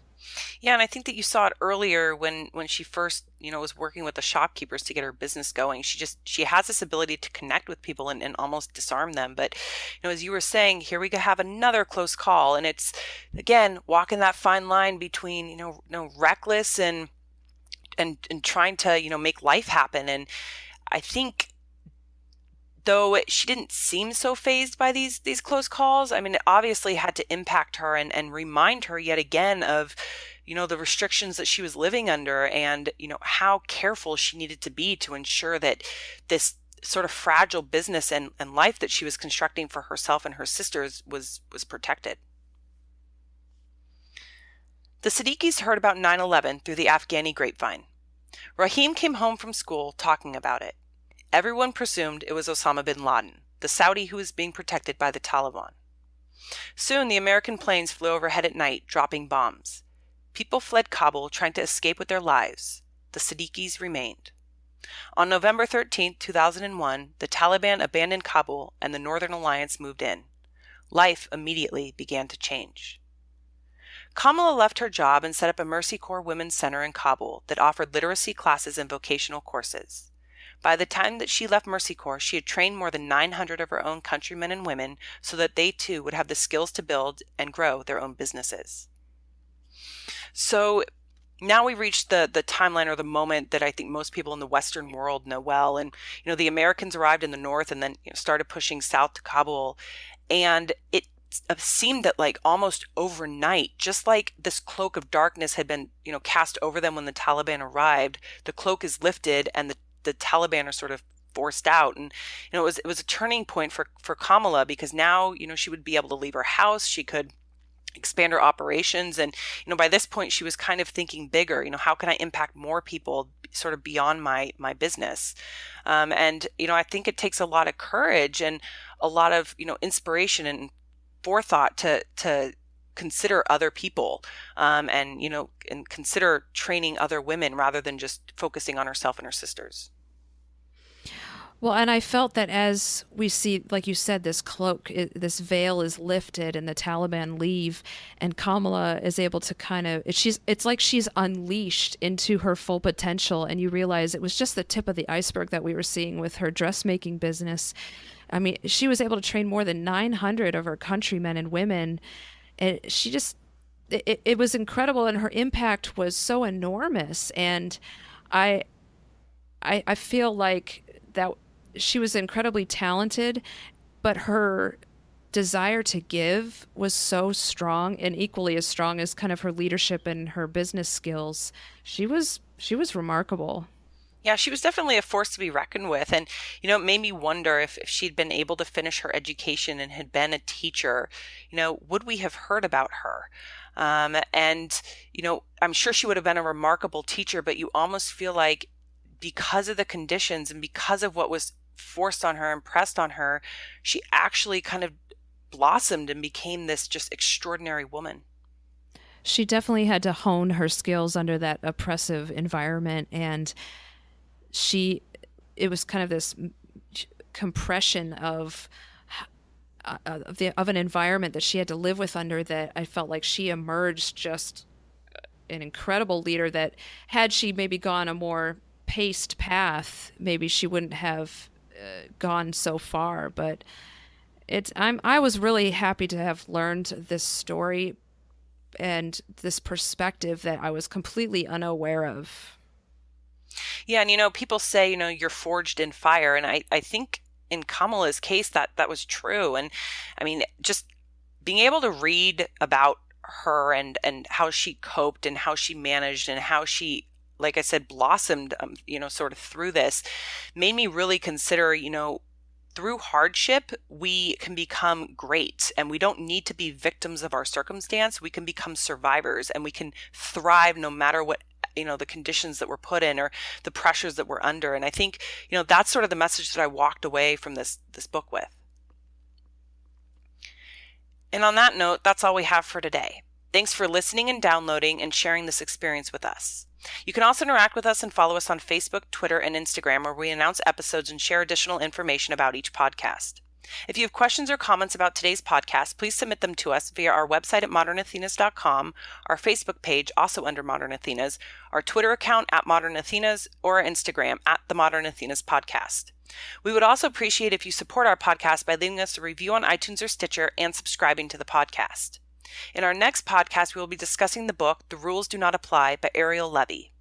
Yeah, and I think that you saw it earlier when she first, was working with the shopkeepers to get her business going. She has this ability to connect with people and almost disarm them. But, as you were saying, here we have another close call, and it's again walking that fine line between, reckless and trying to, make life happen. And I think though she didn't seem so phased by these close calls, I mean, it obviously had to impact her and remind her yet again of, the restrictions that she was living under and, how careful she needed to be to ensure that this sort of fragile business and life that she was constructing for herself and her sisters was protected. The Sidiquis heard about 9/11 through the Afghani grapevine. Rahim came home from school talking about it. Everyone presumed it was Osama bin Laden, the Saudi who was being protected by the Taliban. Soon the American planes flew overhead at night, dropping bombs. People fled Kabul, trying to escape with their lives. The Sidiquis remained. On November 13, 2001, the Taliban abandoned Kabul and the Northern Alliance moved in. Life immediately began to change. Kamila left her job and set up a Mercy Corps Women's Center in Kabul that offered literacy classes and vocational courses. By the time that she left Mercy Corps, she had trained more than 900 of her own countrymen and women so that they too would have the skills to build and grow their own businesses. So now we reached the timeline or the moment that I think most people in the Western world know well. And, the Americans arrived in the north and then started pushing south to Kabul. And it seemed that like almost overnight, just like this cloak of darkness had been, cast over them when the Taliban arrived, the cloak is lifted and the Taliban are sort of forced out. And, it was a turning point for Kamala because now, she would be able to leave her house. She could expand her operations. And, by this point she was kind of thinking bigger, how can I impact more people sort of beyond my business? And, I think it takes a lot of courage and a lot of, inspiration and forethought to consider other people, and consider training other women rather than just focusing on herself and her sisters. Well, and I felt that as we see, like you said, this cloak, this veil is lifted and the Taliban leave and Kamala is able to kind of, it's like she's unleashed into her full potential. And you realize it was just the tip of the iceberg that we were seeing with her dressmaking business. I mean, she was able to train more than 900 of her countrymen and women. And she just, it was incredible. And her impact was so enormous. And I feel like that she was incredibly talented, but her desire to give was so strong and equally as strong as kind of her leadership and her business skills. She was remarkable. Yeah, she was definitely a force to be reckoned with. And, it made me wonder if she'd been able to finish her education and had been a teacher, would we have heard about her? And, I'm sure she would have been a remarkable teacher, but you almost feel like because of the conditions and because of what was forced on her and pressed on her, she actually kind of blossomed and became this just extraordinary woman. She definitely had to hone her skills under that oppressive environment. And it was kind of this compression of an environment that she had to live with under that I felt like she emerged just an incredible leader that had she maybe gone a more paced path, maybe she wouldn't have gone so far. But I was really happy to have learned this story and this perspective that I was completely unaware of. Yeah, and people say, you're forged in fire. And I think in Kamala's case that was true. And I mean, just being able to read about her and how she coped and how she managed and how she, like I said, blossomed, sort of through this, made me really consider, through hardship, we can become great and we don't need to be victims of our circumstance. We can become survivors and we can thrive no matter what, the conditions that we're put in or the pressures that we're under. And I think, that's sort of the message that I walked away from this book with. And on that note, that's all we have for today. Thanks for listening and downloading and sharing this experience with us. You can also interact with us and follow us on Facebook, Twitter, and Instagram, where we announce episodes and share additional information about each podcast. If you have questions or comments about today's podcast, please submit them to us via our website at modernathenas.com, our Facebook page, also under Modern Athenas, our Twitter account at Modern Athenas, or our Instagram at the Modern Athenas Podcast. We would also appreciate if you support our podcast by leaving us a review on iTunes or Stitcher and subscribing to the podcast. In our next podcast, we will be discussing the book The Rules Do Not Apply by Ariel Levy.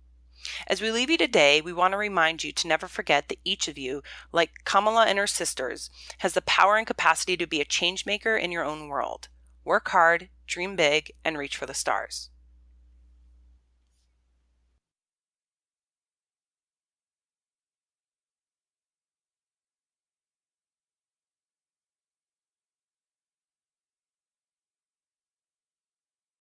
As we leave you today, we want to remind you to never forget that each of you, like Kamila and her sisters, has the power and capacity to be a change maker in your own world. Work hard, dream big, and reach for the stars.